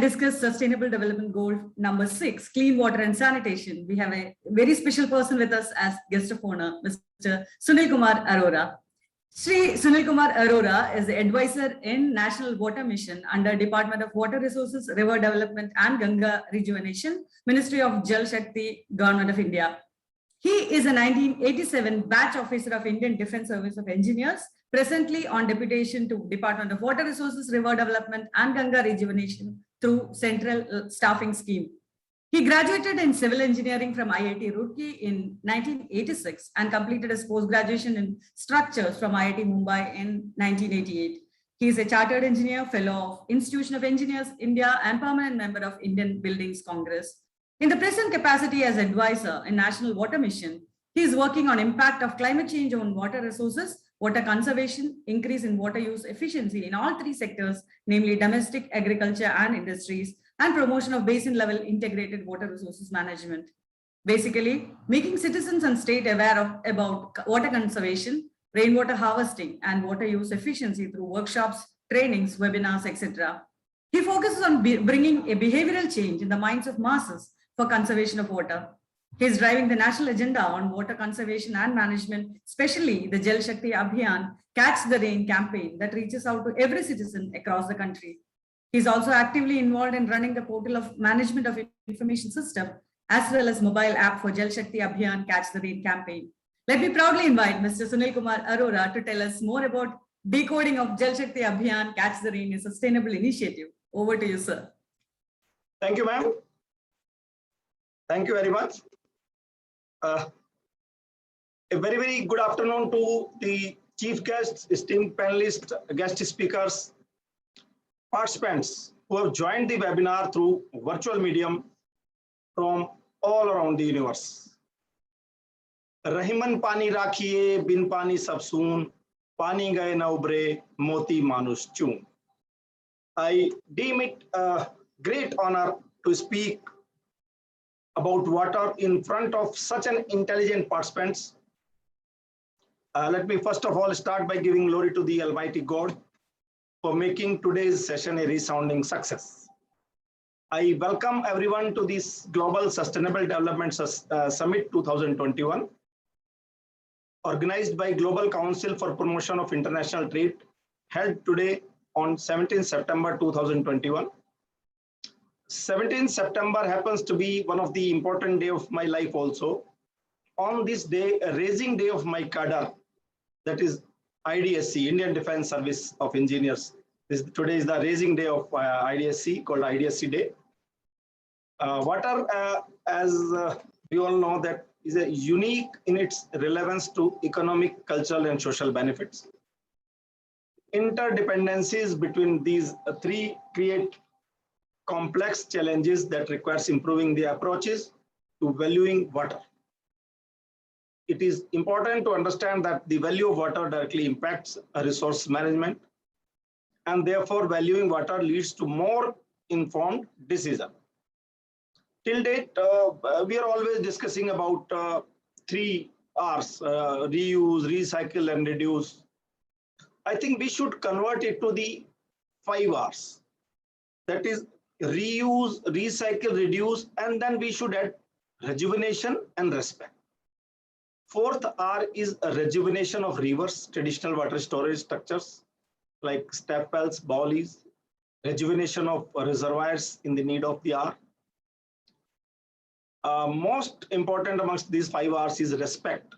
discuss Sustainable Development Goal number 6, clean water and sanitation. We have a very special person with us as guest of honor, Mr. Sunil Kumar Arora. Shri Sunil Kumar Arora is the advisor in National Water Mission under Department of Water Resources, River Development and Ganga Rejuvenation, Ministry of Jal Shakti, Government of India. He is a 1987 batch officer of Indian Defence Service of Engineers, presently on deputation to Department of Water Resources, River Development and Ganga Rejuvenation through Central Staffing Scheme. He graduated in civil engineering from IIT Roorkee in 1986 and completed his post-graduation in structures from IIT Mumbai in 1988. He is a chartered engineer, fellow of Institution of Engineers, India, and permanent member of Indian Buildings Congress. In the present capacity as advisor in National Water Mission, he is working on impact of climate change on water resources, water conservation, increase in water use efficiency in all three sectors, namely domestic, agriculture, and industries, and promotion of basin-level integrated water resources management. Basically, making citizens and state aware about water conservation, rainwater harvesting, and water use efficiency through workshops, trainings, webinars, etc. He focuses on bringing a behavioral change in the minds of masses for conservation of water. He is driving the national agenda on water conservation and management, especially the Jal Shakti Abhiyan Catch the Rain campaign that reaches out to every citizen across the country. He is also actively involved in running the portal of management of information system, as well as mobile app for Jal Shakti Abhiyan Catch the Rain campaign. Let me proudly invite Mr. Sunil Kumar Arora to tell us more about decoding of Jal Shakti Abhiyan Catch the Rain, a sustainable initiative. Over to you, sir. Thank you, ma'am. Thank you very much. A very, very good afternoon to the chief guests, esteemed panelists, guest speakers, participants who have joined the webinar through virtual medium from all around the universe. Rahiman pani rakhiye, bin pani sabsoon, pani gaye na ubre, moti manus chun. I deem it a great honor to speak about water in front of such an intelligent participants. Let me first of all start by giving glory to the Almighty God for making today's session a resounding success. I welcome everyone to this Global Sustainable Development Summit 2021, organized by Global Council for Promotion of International Trade, held today on 17 September 2021. 17th September happens to be one of the important day of my life also. On this day, a raising day of my cadre, that is IDSC, Indian Defence Service of Engineers. Today is the raising day of IDSC, called IDSC Day. Water, as we all know, that is a unique in its relevance to economic, cultural, and social benefits. Interdependencies between these three create complex challenges that requires improving the approaches to valuing water. It is important to understand that the value of water directly impacts resource management, and therefore valuing water leads to more informed decision. Till date, we are always discussing about 3 R's, reuse, recycle, and reduce. I think we should convert it to the 5 R's. That is reuse, recycle, reduce, and then we should add rejuvenation and respect. 4th R is a rejuvenation of rivers, traditional water storage structures like step wells, bowlies, rejuvenation of reservoirs in the need of the R. Most important amongst these 5 R's is respect.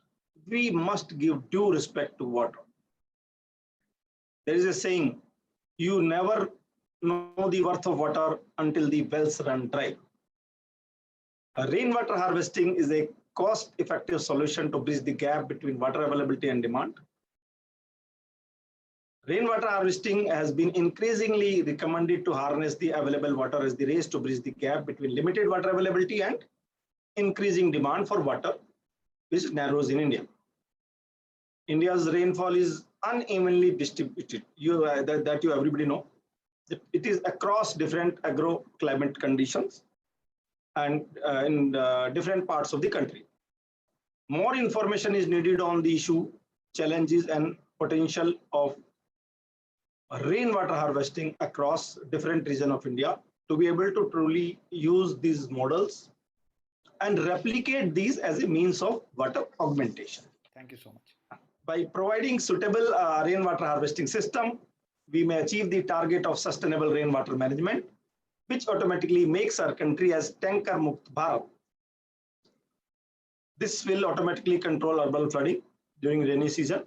We must give due respect to water. There is a saying, you never know the worth of water until the wells run dry. Rainwater harvesting is a cost-effective solution to bridge the gap between water availability and demand. Rainwater harvesting has been increasingly recommended to harness the available water as the race to bridge the gap between limited water availability and increasing demand for water, which narrows in India. India's rainfall is unevenly distributed. That you everybody know. It is across different agro-climate conditions and in different parts of the country. More information is needed on the issue, challenges, and potential of rainwater harvesting across different regions of India to be able to truly use these models and replicate these as a means of water augmentation. Thank you so much. By providing suitable rainwater harvesting system, we may achieve the target of sustainable rainwater management, which automatically makes our country as Tanker Mukt Bharat. This will automatically control urban flooding during rainy season.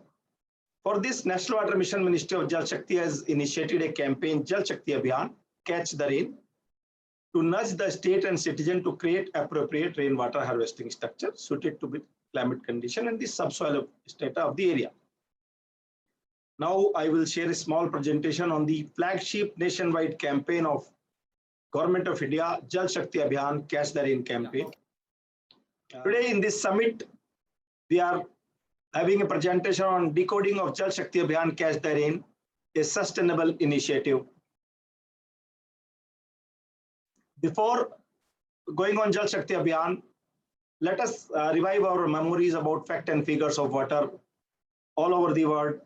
For this, National Water Mission Ministry of Jal Shakti has initiated a campaign, Jal Shakti Abhiyan, Catch the Rain, to nudge the state and citizen to create appropriate rainwater harvesting structure suited to the climate condition and the subsoil strata of the area. Now I will share a small presentation on the flagship nationwide campaign of Government of India, Jal Shakti Abhiyan, Catch the Rain campaign. Today in this summit, we are having a presentation on decoding of Jal Shakti Abhiyan, Catch the Rain, a sustainable initiative. Before going on Jal Shakti Abhiyan, let us revive our memories about fact and figures of water all over the world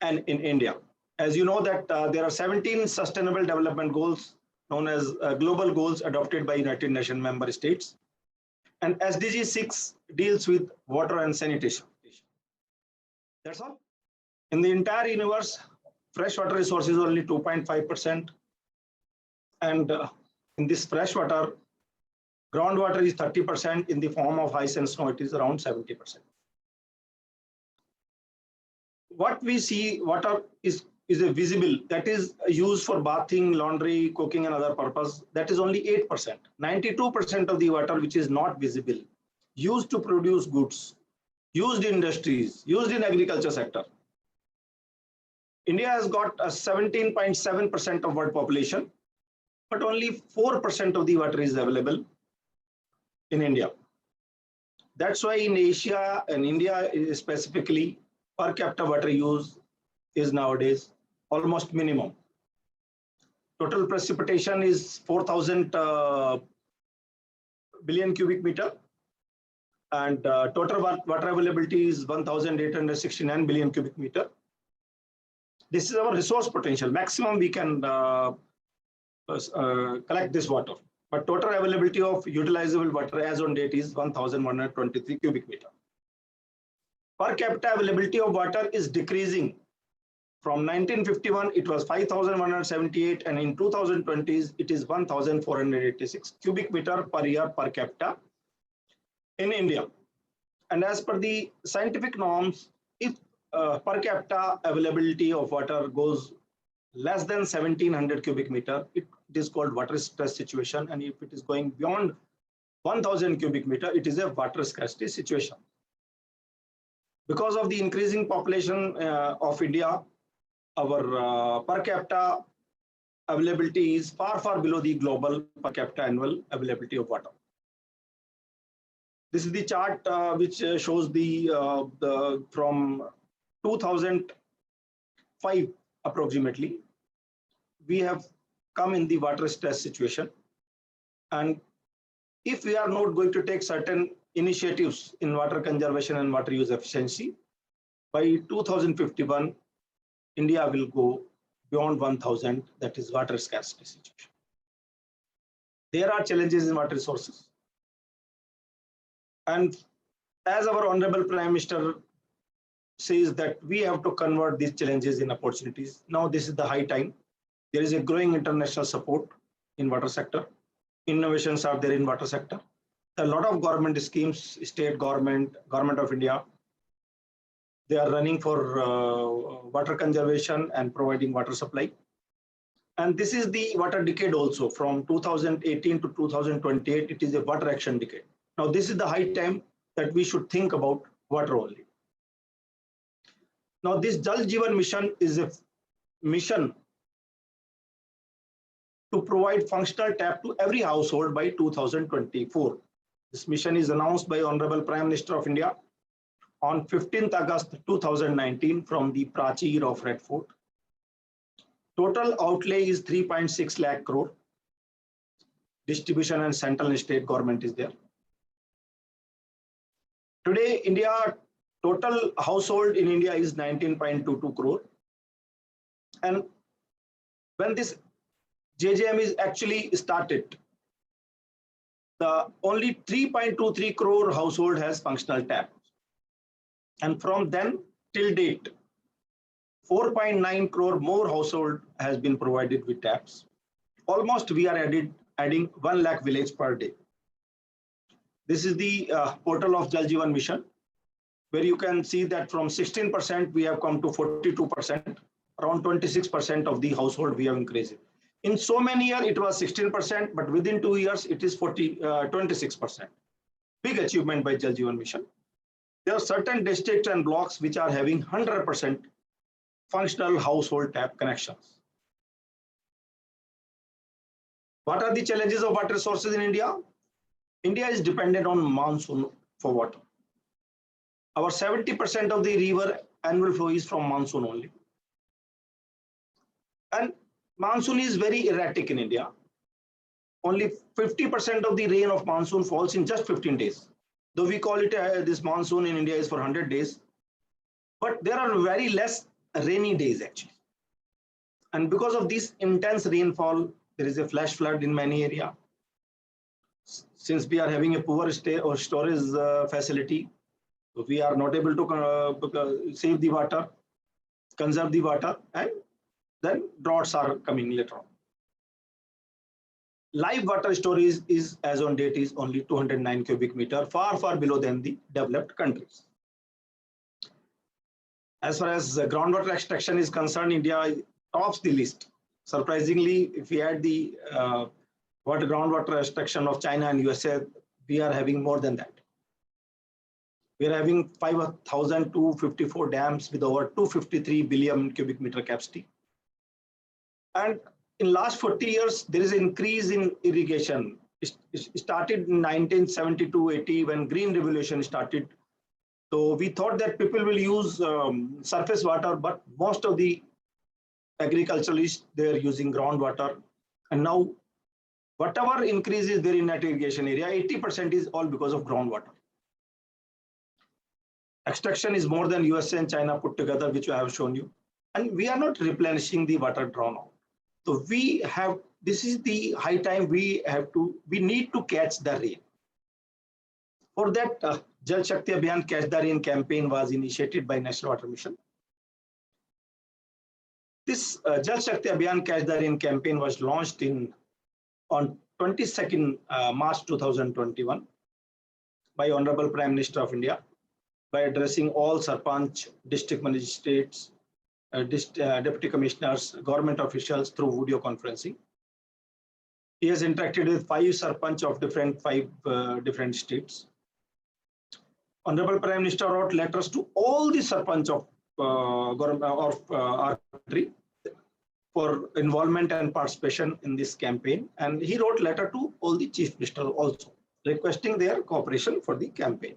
and in India. As you know that there are 17 sustainable development goals known as global goals adopted by United Nations member states. And SDG6 deals with water and sanitation. That's all. In the entire universe, freshwater resources is only 2.5%. And in this freshwater, groundwater is 30%. In the form of ice and snow, it is around 70%. What we see, water is a visible, that is used for bathing, laundry, cooking, and other purpose. That is only 8%. 92% of the water which is not visible, used to produce goods, used in industries, used in agriculture sector. India has got a 17.7% of world population, but only 4% of the water is available in India. That's why in Asia and India specifically, per capita water use is nowadays almost minimum. Total precipitation is 4,000 billion cubic meter, and total water availability is 1,869 billion cubic meter. This is our resource potential. Maximum we can collect this water, but total availability of utilizable water as on date is 1,123 cubic meter. Per capita availability of water is decreasing. From 1951, it was 5,178, and in 2020, it is 1,486 cubic meter per year per capita in India. And as per the scientific norms, if per capita availability of water goes less than 1,700 cubic meter, it is called water stress situation. And if it is going beyond 1,000 cubic meter, it is a water scarcity situation. Because of the increasing population of India, our per capita availability is far, far below the global per capita annual availability of water. This is the chart which shows the from 2005 approximately, we have come in the water stress situation. And if we are not going to take certain initiatives in water conservation and water use efficiency, by 2051, India will go beyond 1,000, that is water scarcity situation. There are challenges in water resources. And as our Honorable Prime Minister says that we have to convert these challenges in opportunities. Now this is the high time. There is a growing international support in water sector. Innovations are there in water sector. A lot of government schemes, state government, Government of India, they are running for water conservation and providing water supply. And this is the water decade also. From 2018 to 2028, it is a water action decade. Now this is the high time that we should think about water only. Now this Jal Jeevan mission is a mission to provide functional tap to every household by 2024. This mission is announced by Honorable Prime Minister of India on 15th August 2019 from the Prachir of Red Fort. Total outlay is 3.6 lakh crore. Distribution and central and state government is there. Today, India, total household in India is 19.22 crore. And when this JJM is actually started. The only 3.23 crore household has functional tap. And from then till date, 4.9 crore more household has been provided with taps. Almost we are adding 1 lakh village per day. This is the portal of Jal Jeevan Mission, where you can see that from 16% we have come to 42%, around 26% of the household we have increased. In so many years it was 16%, but within 2 years it is 26%. Big achievement by Jal Jeevan Mission. There are certain districts and blocks which are having 100% functional household tap connections. What are the challenges of water resources in India? India is dependent on monsoon for water. Our 70% of the river annual flow is from monsoon only. And monsoon is very erratic in India. Only 50% of the rain of monsoon falls in just 15 days. Though we call it this monsoon in India is for 100 days. But there are very less rainy days actually. And because of this intense rainfall, there is a flash flood in many areas. Since we are having a poor storage facility, we are not able to save the water, conserve the water, and then droughts are coming later on. Live water storage is, as on date, is only 209 cubic meter, far below than the developed countries. As far as groundwater extraction is concerned, India tops the list. Surprisingly, if we add the groundwater extraction of China and USA, we are having more than that. We are having 5,254 dams with over 253 billion cubic meter capacity. And in last 40 years, there is an increase in irrigation. It started in 1972-80 when Green Revolution started. So we thought that people will use surface water, but most of the agriculturalists, they are using groundwater. And now whatever increase is there in that irrigation area, 80% is all because of groundwater. Extraction is more than USA and China put together, which I have shown you. And we are not replenishing the water drawn out. So this is the high time we need to catch the rain. For that, Jal Shakti Abhiyan Catch the Rain campaign was initiated by National Water Mission. This Jal Shakti Abhiyan Catch the Rain campaign was launched on 22nd March 2021 by Honorable Prime Minister of India by addressing all Sarpanch, district magistrates, deputy commissioners, government officials through video conferencing. He has interacted with 5 Sarpanch of different states. Honorable Prime Minister wrote letters to all the Sarpanch of our country for involvement and participation in this campaign. And he wrote letter to all the chief ministers also, requesting their cooperation for the campaign.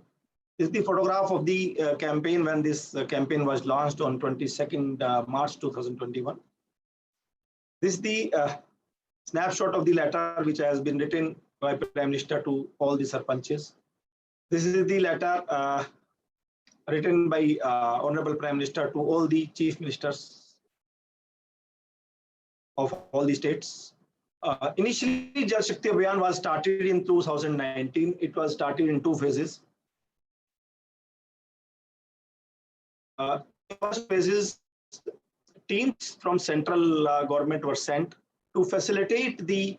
This is the photograph of the campaign when this campaign was launched on 22nd March 2021. This is the snapshot of the letter which has been written by Prime Minister to all the Sarpanches. This is the letter written by Honorable Prime Minister to all the chief ministers of all the states. Initially, Jal Shakti Abhiyan was started in 2019. It was started in 2 phases. First phases, teams from central government were sent to facilitate the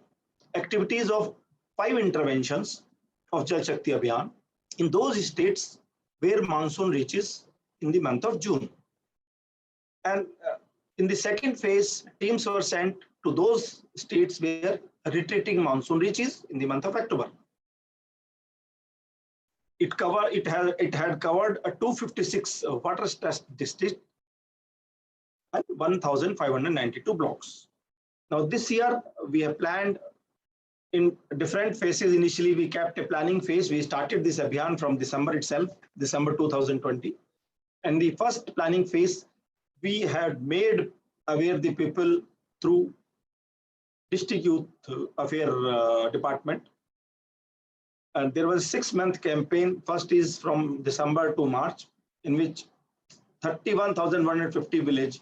activities of 5 interventions of Jal Shakti Abhiyan in those states where monsoon reaches in the month of June. And in the second phase, teams were sent to those states where retreating monsoon reaches in the month of October. It had covered 256 water stressed districts and 1,592 blocks. Now this year we have planned in different phases. Initially we kept a planning phase. We started this Abhiyan from December itself, December 2020. And the first planning phase, we had made aware the people through District Youth Affair Department. And there was a 6-month campaign. First is from December to March, in which 31,150 villages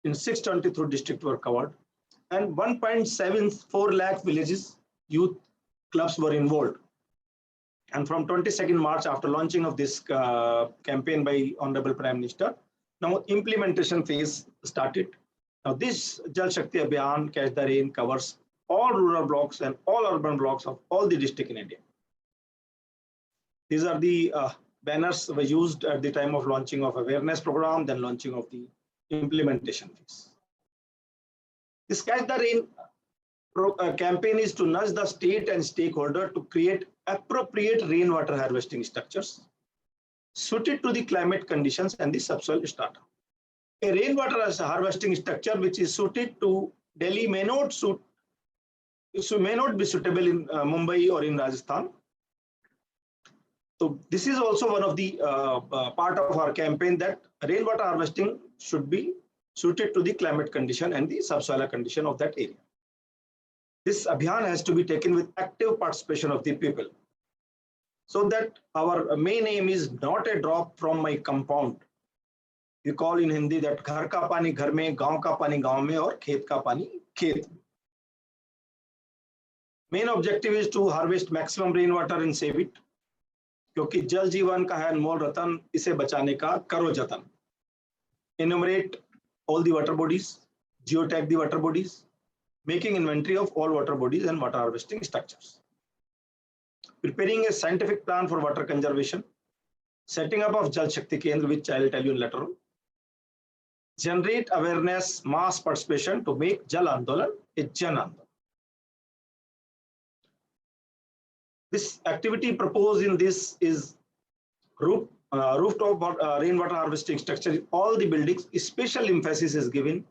in 623 districts were covered. and 1.74 lakh villages youth clubs were involved. And from 22nd March, after launching of this campaign by Honorable Prime Minister, now implementation phase started. Now this Jal Shakti Abhiyan Catch the Rain covers all rural blocks and all urban blocks of all the districts in India. These are the banners were used at the time of launching of awareness program, then launching of the implementation phase. This Catch the Rain campaign is to nudge the state and stakeholder to create appropriate rainwater harvesting structures suited to the climate conditions and the subsoil strata. A rainwater harvesting structure which is suited to Delhi may not be suitable in Mumbai or in Rajasthan. So this is also one of the part of our campaign, that rainwater harvesting should be suited to the climate condition and the subsoil condition of that area. This Abhiyan has to be taken with active participation of the people, so that our main aim is not a drop from my compound. We call in Hindi that ghar ka pani ghar mein, gaon ka pani gaon mein, aur khet ka pani khet mein. Main objective is to harvest maximum rainwater and save it, क्योंकि जल जीवन का है अनमोल रतन, इसे बचाने का करो जतन. Enumerate all the water bodies, geotag the water bodies, making inventory of all water bodies and water harvesting structures. Preparing a scientific plan for water conservation, setting up of Jal Shakti Kendra, which I will tell you later on. Generate awareness, mass participation to make Jal Andolan a Jan Andolan. This activity proposed in this is rooftop rainwater harvesting structure in all the buildings. Special emphasis is given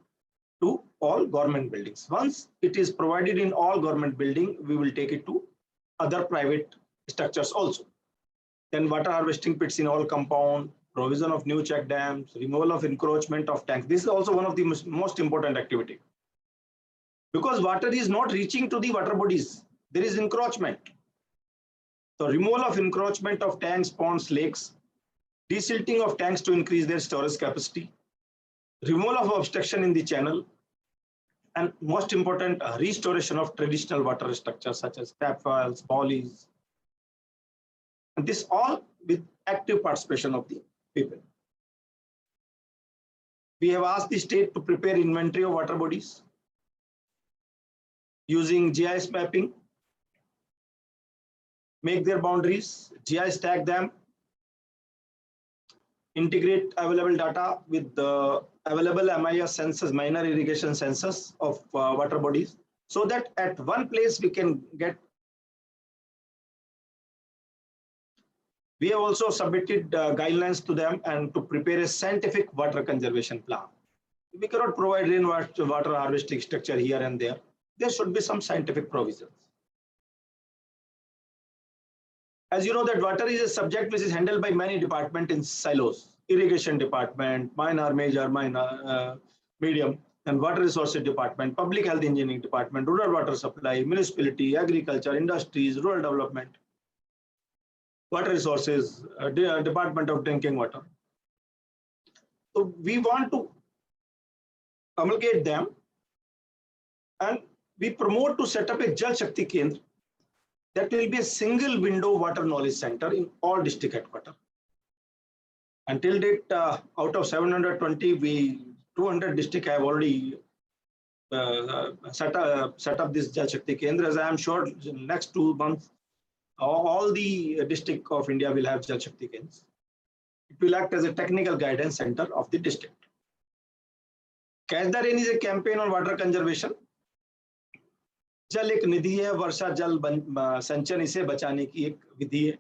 to all government buildings. Once it is provided in all government building, we will take it to other private structures also. Then water harvesting pits in all compound, provision of new check dams, removal of encroachment of tanks. This is also one of the most important activity, because water is not reaching to the water bodies. There is encroachment. So removal of encroachment of tanks, ponds, lakes, desilting of tanks to increase their storage capacity, removal of obstruction in the channel, and most important, restoration of traditional water structures such as tap wells, bowlies. And this all with active participation of the people. We have asked the state to prepare inventory of water bodies using GIS mapping, make their boundaries, GIS tag them, integrate available data with the available MIS sensors, minor irrigation sensors of water bodies, so that at one place we can get. We have also submitted guidelines to them and to prepare a scientific water conservation plan. We cannot provide rainwater harvesting structure here and there. There should be some scientific provisions. As you know that water is a subject which is handled by many departments in silos. Irrigation department, minor, major, minor, medium, and water resources department, public health engineering department, rural water supply, municipality, agriculture, industries, rural development, water resources, department of drinking water. So we want to amalgamate them, and we promote to set up a Jal Shakti Kendra. That will be a single window water knowledge center in all district headquarters. Until date, out of 720, 200 districts have already set up this Jal Shakti Kendra. As I am sure, in the next 2 months, all the districts of India will have Jal Shakti Kendras. It will act as a technical guidance center of the district. Catch the Rain is a campaign on water conservation. जल एक निधि है, वर्षा जल संचयन इसे बचाने की एक विधि है.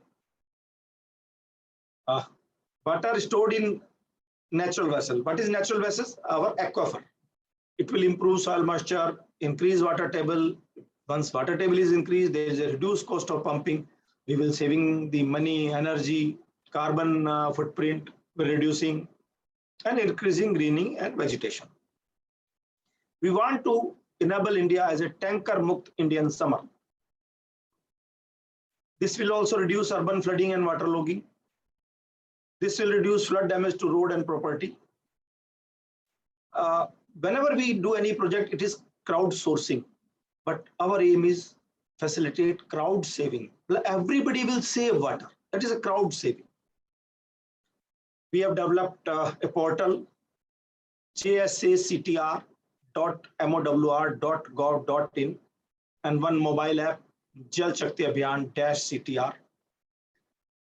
Water stored in natural vessel. What is natural vessels? Our aquifer. It will improve soil moisture, increase water table. Once water table is increased, there is a reduced cost of pumping. We will saving the money, energy, carbon footprint, reducing, and increasing greening and vegetation. We want to enable India as a tanker-mukt Indian summer. This will also reduce urban flooding and waterlogging. This will reduce flood damage to road and property. Whenever we do any project, it is crowdsourcing, but our aim is facilitate crowd saving. Everybody will save water. That is a crowd saving. We have developed a portal, jsactr.mowr.gov.in, and one mobile app, Jal Shakti Abhiyan -CTR.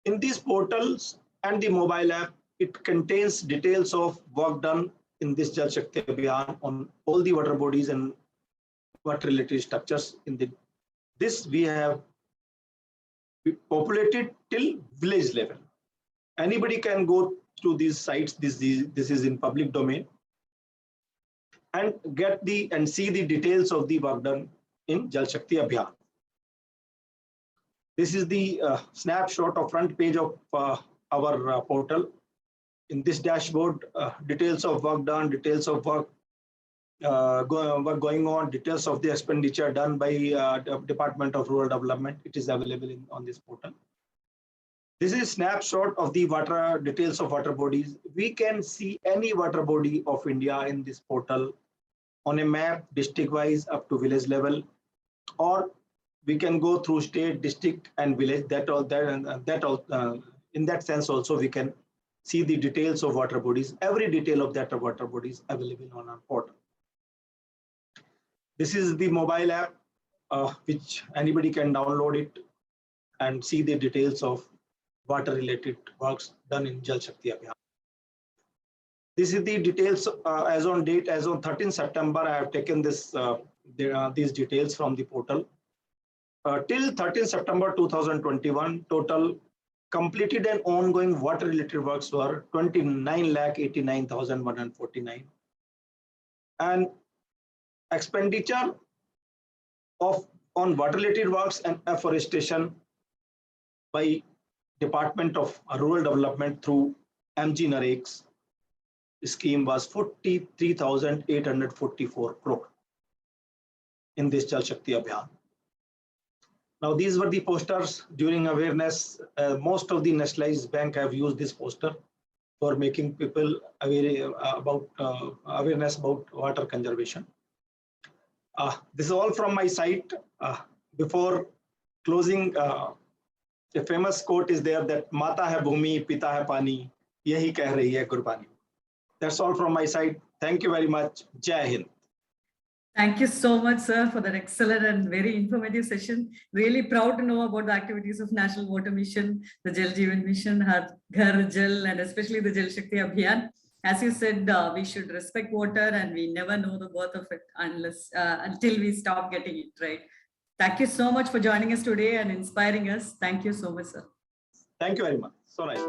In these portals and the mobile app, it contains details of work done in this Jal Shakti Abhiyan on all the water bodies and water related structures. This we have populated till village level. Anybody can go to these sites. This is in public domain, and see the details of the work done in Jal Shakti Abhiyan. This is the snapshot of front page of our portal. In this dashboard, details of work done, details of work going on, details of the expenditure done by Department of Rural Development. It is available on this portal. This is snapshot of the water details of water bodies. We can see any water body of India in this portal on a map, district wise up to village level, or we can go through state, district, and village. In that sense also we can see the details of water bodies. Every detail of that water body is available on our portal. This is the mobile app, which anybody can download it and see the details of water related works done in Jal Shakti Abhiyan. This is the details as on date, as on 13 September. I have taken this these details from the portal. Till 13 September 2021, total completed and ongoing water related works were 29,89,149, and expenditure on water related works and afforestation by Department of Rural Development through MG Narek's scheme was 43,844 crore in this Jal Shakti Abhiyan. Now, these were the posters during awareness. Most of the nationalized bank have used this poster for making people aware about awareness about water conservation. This is all from my side. Before closing, a famous quote is there that "Mata hai bhumi, pita hai pani, yahi keh rahi hai Gurbani." That's all from my side. Thank you very much. Jai Hind. Thank you so much, sir, for that excellent and very informative session. Really proud to know about the activities of National Water Mission, the Jal Jeevan Mission, Har Ghar Jal, and especially the Jal Shakti Abhiyan. As you said, we should respect water, and we never know the worth of it until we stop getting it, right? Thank you so much for joining us today and inspiring us. Thank you so much, sir. Thank you very much. So nice.